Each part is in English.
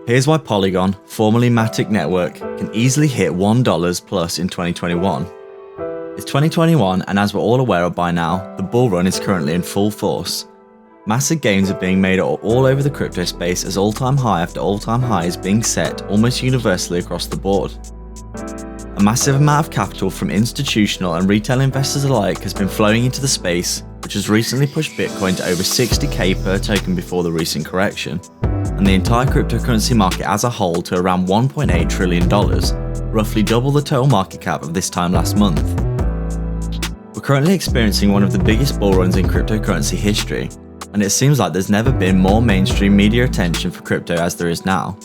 Here's why Polygon, formerly Matic Network, can easily hit $1 plus in 2021. It's 2021, and as we're all aware of by now, the bull run is currently in full force. Massive gains are being made all over the crypto space as all-time high after all-time high is being set almost universally across the board. A massive amount of capital from institutional and retail investors alike has been flowing into the space, which has recently pushed Bitcoin to over 60k per token before the recent correction, and the entire cryptocurrency market as a whole to around $1.8 trillion, roughly double the total market cap of this time last month. We're currently experiencing one of the biggest bull runs in cryptocurrency history, and it seems like there's never been more mainstream media attention for crypto as there is now.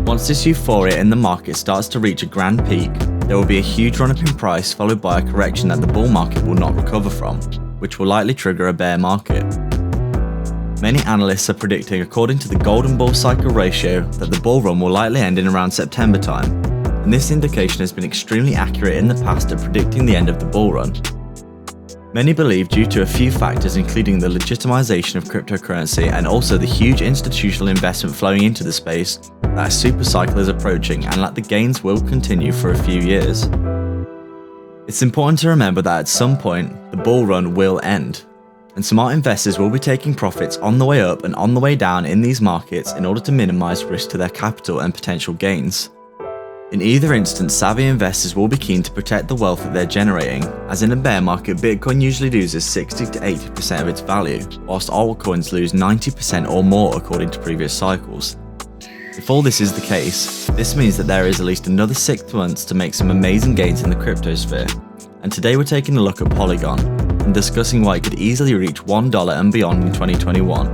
Once this euphoria in the market starts to reach a grand peak, there will be a huge run up in price followed by a correction that the bull market will not recover from, which will likely trigger a bear market. Many analysts are predicting, according to the golden bull cycle ratio, that the bull run will likely end in around September time, and this indication has been extremely accurate in the past at predicting the end of the bull run. Many believe, due to a few factors including the legitimization of cryptocurrency and also the huge institutional investment flowing into the space, that a super cycle is approaching and that the gains will continue for a few years. It's important to remember that at some point, the bull run will end, and smart investors will be taking profits on the way up and on the way down in these markets in order to minimize risk to their capital and potential gains. In either instance, savvy investors will be keen to protect the wealth that they're generating, as in a bear market, Bitcoin usually loses 60 to 80% of its value, whilst altcoins lose 90% or more according to previous cycles. If all this is the case, this means that there is at least another 6 months to make some amazing gains in the cryptosphere, and today we're taking a look at Polygon, and discussing why it could easily reach $1 and beyond in 2021.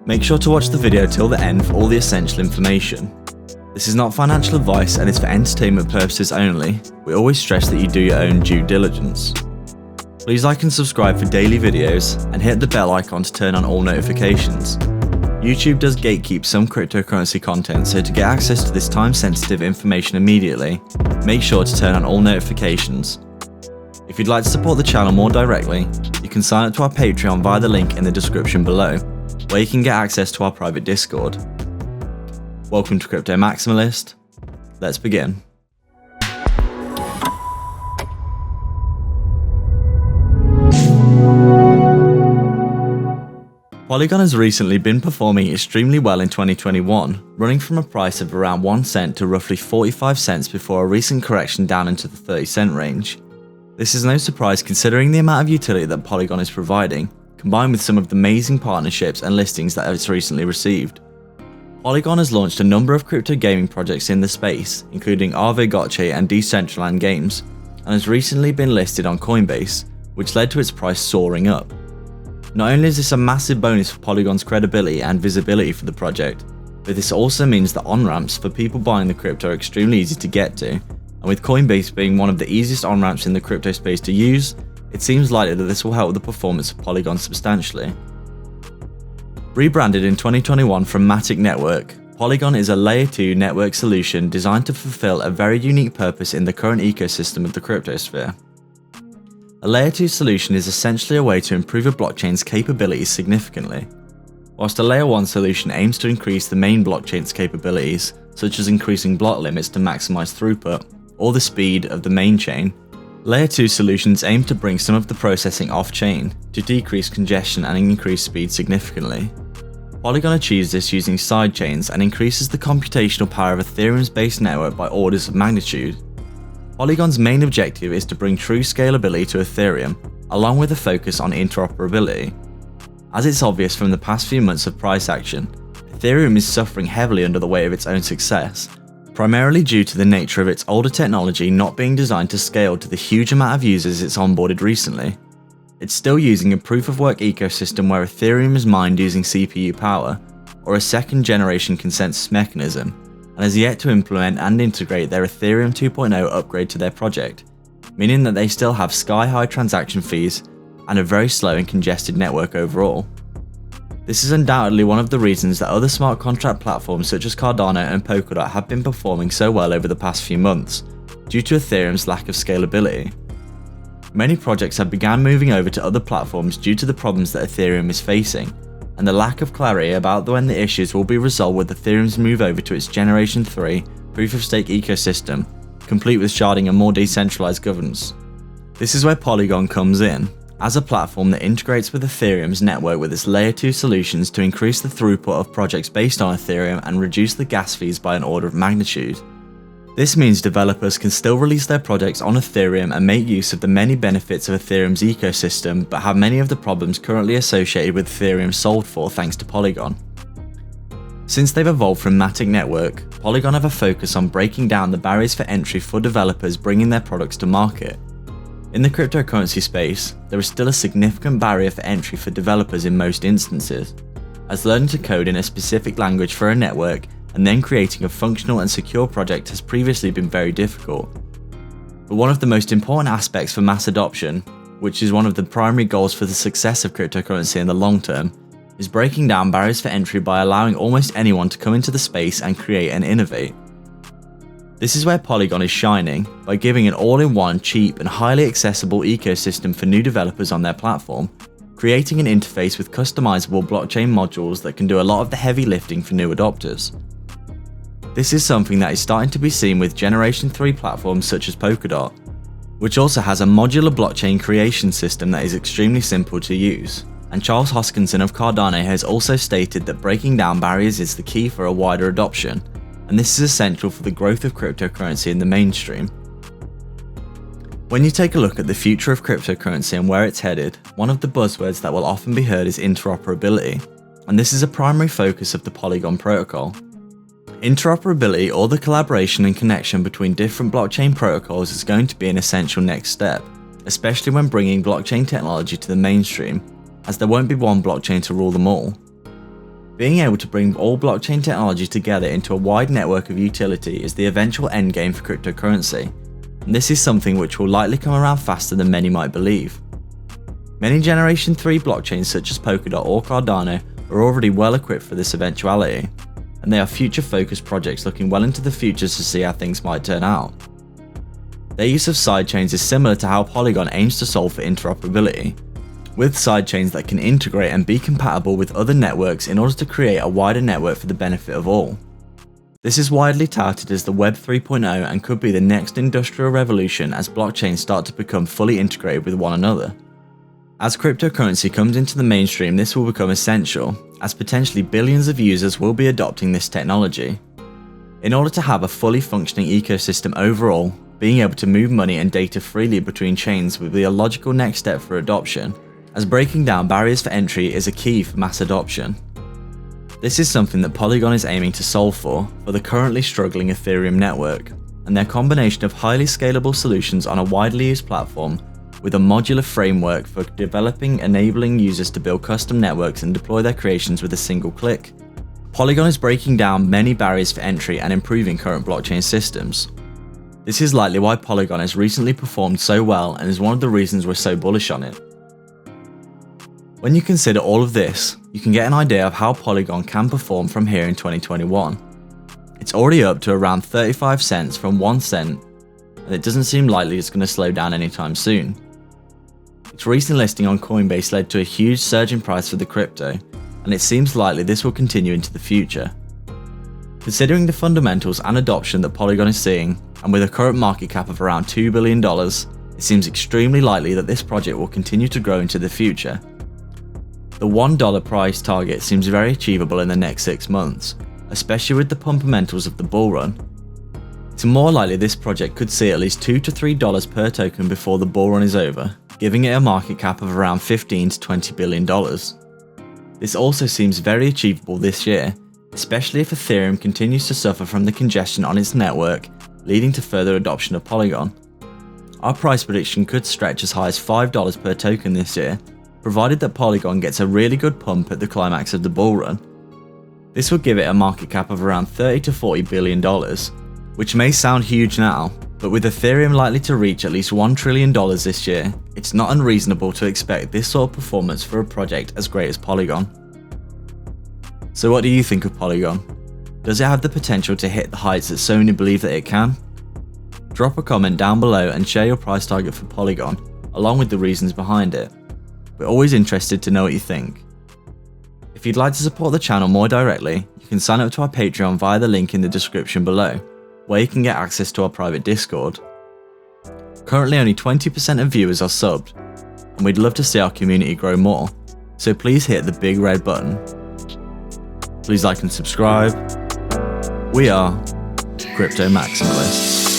Make sure to watch the video till the end for all the essential information. This is not financial advice and it's for entertainment purposes only. We always stress that you do your own due diligence. Please like and subscribe for daily videos and hit the bell icon to turn on all notifications. YouTube does gatekeep some cryptocurrency content, so to get access to this time-sensitive information immediately, make sure to turn on all notifications. If you'd like to support the channel more directly, you can sign up to our Patreon via the link in the description below, where you can get access to our private Discord. Welcome to Crypto Maximalist. Let's begin. Polygon has recently been performing extremely well in 2021, running from a price of around 1 cent to roughly 45 cents before a recent correction down into the 30-cent range. This is no surprise considering the amount of utility that Polygon is providing, combined with some of the amazing partnerships and listings that it's recently received. Polygon has launched a number of crypto gaming projects in the space, including Aave Gotcha and Decentraland Games, and has recently been listed on Coinbase, which led to its price soaring up. Not only is this a massive bonus for Polygon's credibility and visibility for the project, but this also means that on-ramps for people buying the crypto are extremely easy to get to, and with Coinbase being one of the easiest on-ramps in the crypto space to use, it seems likely that this will help the performance of Polygon substantially. Rebranded in 2021 from Matic Network, Polygon is a Layer 2 network solution designed to fulfill a very unique purpose in the current ecosystem of the cryptosphere. A Layer 2 solution is essentially a way to improve a blockchain's capabilities significantly. Whilst a Layer 1 solution aims to increase the main blockchain's capabilities, such as increasing block limits to maximize throughput, or the speed of the main chain, Layer 2 solutions aim to bring some of the processing off-chain to decrease congestion and increase speed significantly. Polygon achieves this using sidechains and increases the computational power of Ethereum's base network by orders of magnitude. Polygon's main objective is to bring true scalability to Ethereum, along with a focus on interoperability. As it's obvious from the past few months of price action, Ethereum is suffering heavily under the weight of its own success, primarily due to the nature of its older technology not being designed to scale to the huge amount of users it's onboarded recently. It's still using a proof-of-work ecosystem where Ethereum is mined using CPU power, or a second-generation consensus mechanism, and has yet to implement and integrate their Ethereum 2.0 upgrade to their project, meaning that they still have sky-high transaction fees and a very slow and congested network overall. This is undoubtedly one of the reasons that other smart contract platforms such as Cardano and Polkadot have been performing so well over the past few months, due to Ethereum's lack of scalability. Many projects have begun moving over to other platforms due to the problems that Ethereum is facing, and the lack of clarity about when the issues will be resolved with Ethereum's move over to its Generation 3 proof-of-stake ecosystem, complete with sharding and more decentralized governance. This is where Polygon comes in, as a platform that integrates with Ethereum's network with its Layer 2 solutions to increase the throughput of projects based on Ethereum and reduce the gas fees by an order of magnitude. This means developers can still release their projects on Ethereum and make use of the many benefits of Ethereum's ecosystem, but have many of the problems currently associated with Ethereum solved for thanks to Polygon. Since they've evolved from Matic Network, Polygon have a focus on breaking down the barriers for entry for developers bringing their products to market. In the cryptocurrency space, there is still a significant barrier for entry for developers in most instances, as learning to code in a specific language for a network and then creating a functional and secure project has previously been very difficult. But one of the most important aspects for mass adoption, which is one of the primary goals for the success of cryptocurrency in the long term, is breaking down barriers for entry by allowing almost anyone to come into the space and create and innovate. This is where Polygon is shining, by giving an all-in-one, cheap and highly accessible ecosystem for new developers on their platform, creating an interface with customizable blockchain modules that can do a lot of the heavy lifting for new adopters. This is something that is starting to be seen with Generation 3 platforms such as Polkadot, which also has a modular blockchain creation system that is extremely simple to use. And Charles Hoskinson of Cardano has also stated that breaking down barriers is the key for a wider adoption, and this is essential for the growth of cryptocurrency in the mainstream. When you take a look at the future of cryptocurrency and where it's headed, one of the buzzwords that will often be heard is interoperability, and this is a primary focus of the Polygon protocol. Interoperability, or the collaboration and connection between different blockchain protocols, is going to be an essential next step, especially when bringing blockchain technology to the mainstream, as there won't be one blockchain to rule them all. Being able to bring all blockchain technology together into a wide network of utility is the eventual endgame for cryptocurrency, and this is something which will likely come around faster than many might believe. Many Generation 3 blockchains such as Polkadot or Cardano are already well equipped for this eventuality, and they are future-focused projects looking well into the future to see how things might turn out. Their use of sidechains is similar to how Polygon aims to solve for interoperability, with sidechains that can integrate and be compatible with other networks in order to create a wider network for the benefit of all. This is widely touted as the Web 3.0 and could be the next industrial revolution as blockchains start to become fully integrated with one another. As cryptocurrency comes into the mainstream, this will become essential, as potentially billions of users will be adopting this technology. In order to have a fully functioning ecosystem overall, being able to move money and data freely between chains will be a logical next step for adoption, as breaking down barriers for entry is a key for mass adoption. This is something that Polygon is aiming to solve for the currently struggling Ethereum network, and their combination of highly scalable solutions on a widely used platform with a modular framework for developing, enabling users to build custom networks and deploy their creations with a single click. Polygon is breaking down many barriers for entry and improving current blockchain systems. This is likely why Polygon has recently performed so well and is one of the reasons we're so bullish on it. When you consider all of this, you can get an idea of how Polygon can perform from here in 2021. It's already up to around 35 cents from 1 cent, and it doesn't seem likely it's going to slow down anytime soon. Its recent listing on Coinbase led to a huge surge in price for the crypto, and it seems likely this will continue into the future. Considering the fundamentals and adoption that Polygon is seeing, and with a current market cap of around $2 billion, it seems extremely likely that this project will continue to grow into the future. The $1 price target seems very achievable in the next 6 months, especially with the fundamentals of the bull run. It's more likely this project could see at least $2 to $3 per token before the bull run is over, giving it a market cap of around $15 to $20 billion. This also seems very achievable this year, especially if Ethereum continues to suffer from the congestion on its network, leading to further adoption of Polygon. Our price prediction could stretch as high as $5 per token this year, provided that Polygon gets a really good pump at the climax of the bull run. This would give it a market cap of around $30 to $40 billion, which may sound huge now, but with Ethereum likely to reach at least $1 trillion this year, it's not unreasonable to expect this sort of performance for a project as great as Polygon. So what do you think of Polygon? Does it have the potential to hit the heights that so many believe that it can? Drop a comment down below and share your price target for Polygon, along with the reasons behind it. We're always interested to know what you think. If If you'd like to support the channel more directly, you can sign up to our Patreon via the link in the description below, where you can get access to our private Discord. Currently only 20% of viewers are subbed, and we'd love to see our community grow more, so please hit the big red button. Please like and subscribe. We are Crypto Maximalists.